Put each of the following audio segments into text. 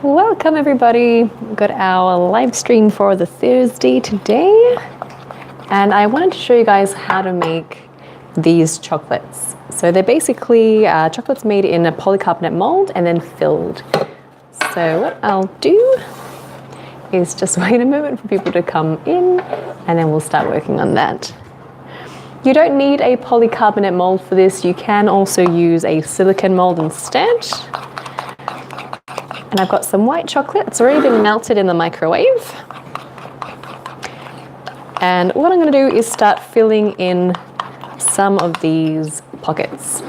Welcome everybody. We've got our live stream for the Thursday today, and I wanted to show you guys how to make these chocolates. So they're basically chocolates made in a polycarbonate mold and then filled. So what I'll do is just wait a moment for people to come in, and then we'll start working on that. You don't need a polycarbonate mold for this. You can also use a silicone mold instead. And I've got some white chocolate. It's already been melted in the microwave. And what I'm going to do is start filling in some of these pockets.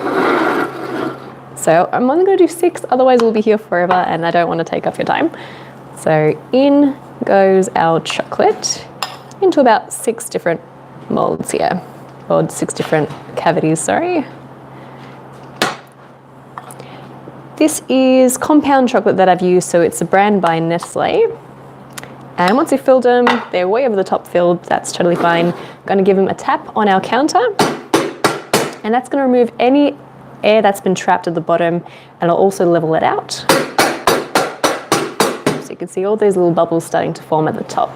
So I'm only going to do 6, otherwise we'll be here forever and I don't want to take up your time. So in goes our chocolate into about 6 different molds here, or 6 different cavities, sorry. This is compound chocolate that I've used, so it's a brand by Nestle. And once you've filled them, they're way over the top filled, that's totally fine. I'm going to give them a tap on our counter, and that's going to remove any air that's been trapped at the bottom, and I'll also level it out. So you can see all those little bubbles starting to form at the top.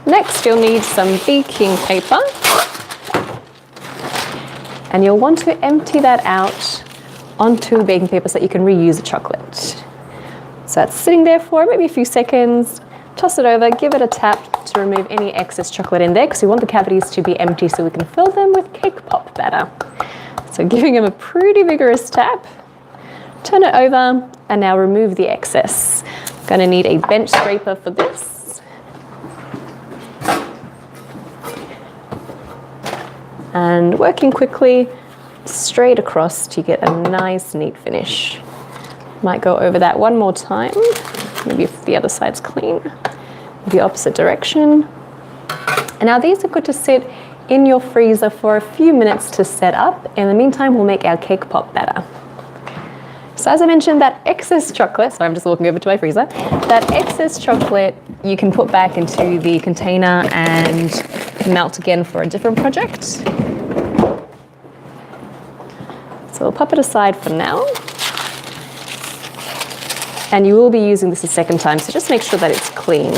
Next, you'll need some baking paper, and you'll want to empty that out onto baking paper so that you can reuse the chocolate. So that's sitting there for maybe a few seconds. Toss it over, give it a tap to remove any excess chocolate in there, because we want the cavities to be empty so we can fill them with cake pop batter. So giving them a pretty vigorous tap, turn it over, and now remove the excess. Going to need a bench scraper for this. And working quickly straight across to get a nice neat finish. Might go over that one more time, maybe if the other side's clean, the opposite direction. And now these are good to sit in your freezer for a few minutes to set up. In the meantime, we'll make our cake pop batter. So as I mentioned, that excess chocolate, sorry, I'm just walking over to my freezer, that excess chocolate you can put back into the container and melt again for a different project. So we'll pop it aside for now. And you will be using this a second time, so just make sure that it's clean.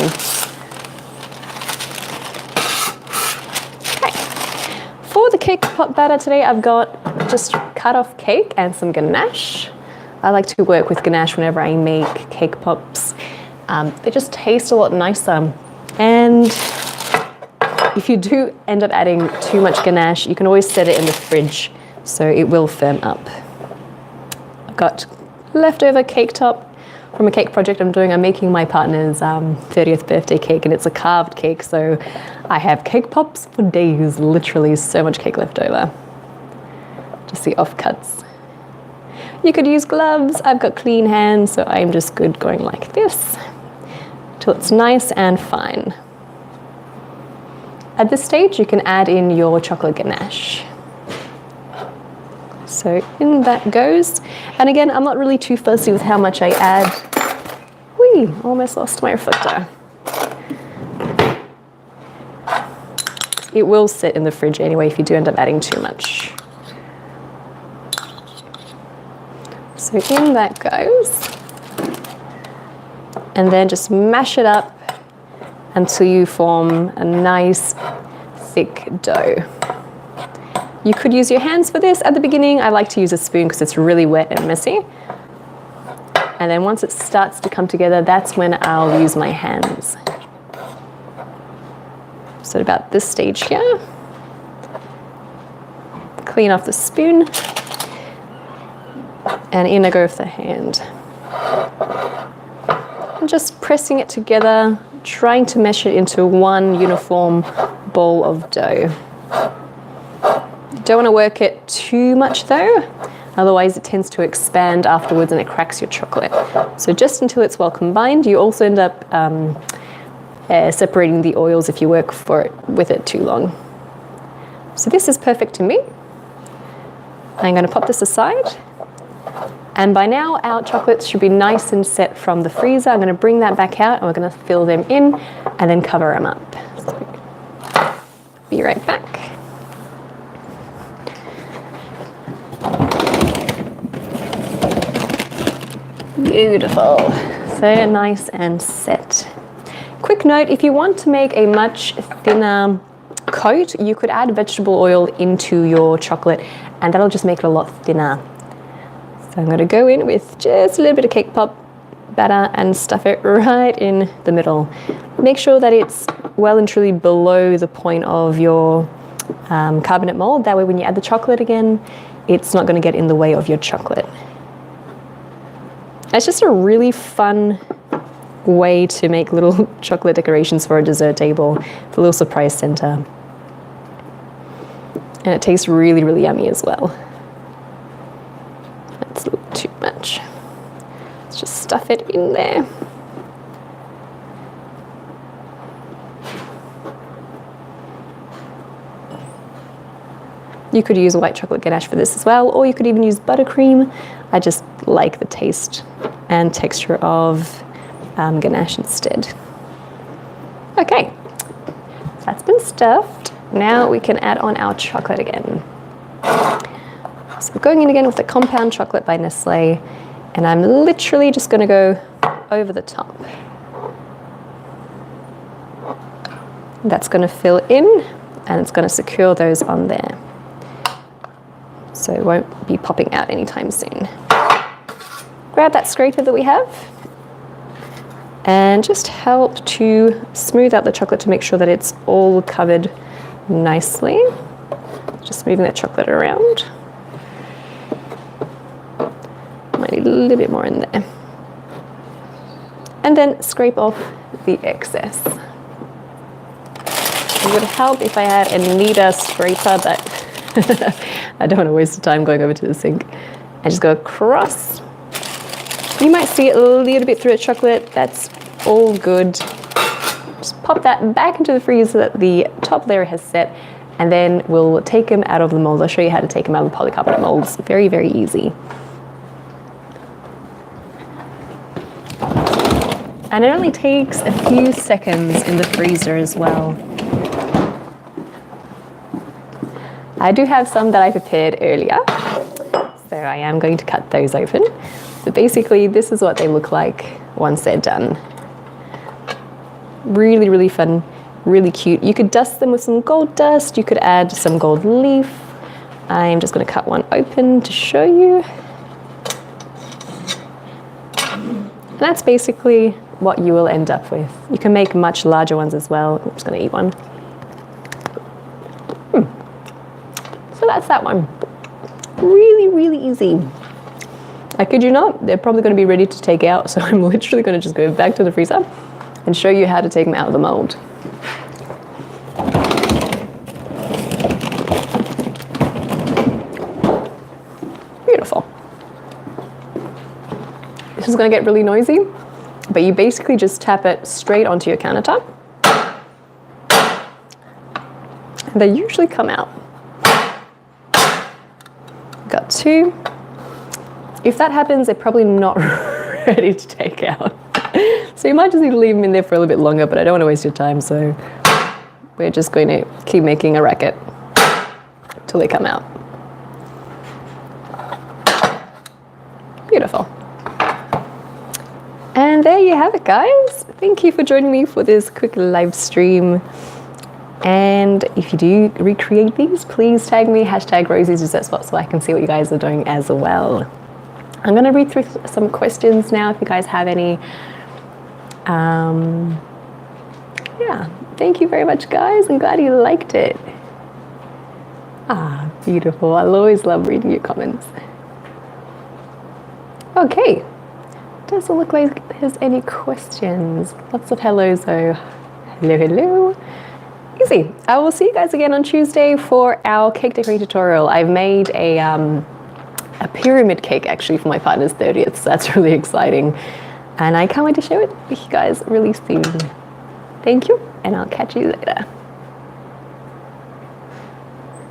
Okay. For the cake pop batter today, I've got just cut off cake and some ganache. I like to work with ganache whenever I make cake pops. They just taste a lot nicer. And if you do end up adding too much ganache, you can always set it in the fridge so it will firm up. I've got leftover cake top from a cake project I'm doing. I'm making my partner's 30th birthday cake, and it's a carved cake, so I have cake pops for days, literally so much cake left over. Just the offcuts. You could use gloves. I've got clean hands, so I'm just good going like this till it's nice and fine. At this stage, you can add in your chocolate ganache. So in that goes. And again, I'm not really too fussy with how much I add. Whee, almost lost my reflector. It will sit in the fridge anyway if you do end up adding too much. So in that goes. And then just mash it up until you form a nice thick dough. You could use your hands for this at the beginning. I like to use a spoon because it's really wet and messy. And then once it starts to come together, that's when I'll use my hands. So at about this stage here, clean off the spoon, and in I go with the hand. And just pressing it together, trying to mesh it into one uniform ball of dough. Don't want to work it too much though, otherwise it tends to expand afterwards and it cracks your chocolate. So just until it's well combined. You also end up separating the oils if you work with it too long. So this is perfect to me. I'm going to pop this aside. And by now our chocolates should be nice and set from the freezer. I'm going to bring that back out and we're going to fill them in and then cover them up. So, be right back. Beautiful. So nice and set. Quick note, if you want to make a much thinner coat, you could add vegetable oil into your chocolate and that'll just make it a lot thinner. So I'm going to go in with just a little bit of cake pop batter and stuff it right in the middle. Make sure that it's well and truly below the point of your carbonate mold. That way when you add the chocolate again, it's not going to get in the way of your chocolate. It's just a really fun way to make little chocolate decorations for a dessert table, for a little surprise center. And it tastes really, really yummy as well. That's a little too much. Let's just stuff it in there. You could use white chocolate ganache for this as well, or you could even use buttercream. I just like the taste and texture of ganache instead. Okay, that's been stuffed. Now we can add on our chocolate again. So we're going in again with the compound chocolate by Nestle, and I'm literally just going to go over the top. That's going to fill in, and it's going to secure those on there. So it won't be popping out anytime soon. Grab that scraper that we have and just help to smooth out the chocolate to make sure that it's all covered nicely. Just moving that chocolate around. Might need a little bit more in there. And then scrape off the excess. It would help if I had a neater scraper, but I don't want to waste the time going over to the sink. I just go across. You might see a little bit through the chocolate. That's all good. Just pop that back into the freezer so that the top layer has set, and then we'll take them out of the mold. I'll show you how to take them out of the polycarbonate molds. Very, very easy. And it only takes a few seconds in the freezer as well. I do have some that I prepared earlier, so I am going to cut those open. So basically, this is what they look like once they're done. Really, really fun, really cute. You could dust them with some gold dust. You could add some gold leaf. I'm just going to cut one open to show you. And that's basically what you will end up with. You can make much larger ones as well. I'm just going to eat one. So that's that one. Really, really easy. I kid you not, they're probably going to be ready to take out, so I'm literally going to just go back to the freezer and show you how to take them out of the mold. Beautiful. This is going to get really noisy, but you basically just tap it straight onto your countertop. And they usually come out. Got two. If that happens, they're probably not ready to take out. So you might just need to leave them in there for a little bit longer, but I don't want to waste your time, so we're just going to keep making a racket till they come out. Beautiful. And there you have it, guys. Thank you for joining me for this quick live stream. And if you do recreate these, please tag me, #Rosie'sDessertSpot, so I can see what you guys are doing as well. I'm going to read through some questions now if you guys have any. Yeah, thank you very much, guys. I'm glad you liked it. Ah, beautiful. I'll always love reading your comments. Okay, doesn't look like there's any questions. Lots of hellos though. Hello, hello. Easy. I will see you guys again on Tuesday for our cake decorating tutorial. I've made a pyramid cake actually for my partner's 30th, so that's really exciting. And I can't wait to share it with you guys really soon. Thank you, and I'll catch you later.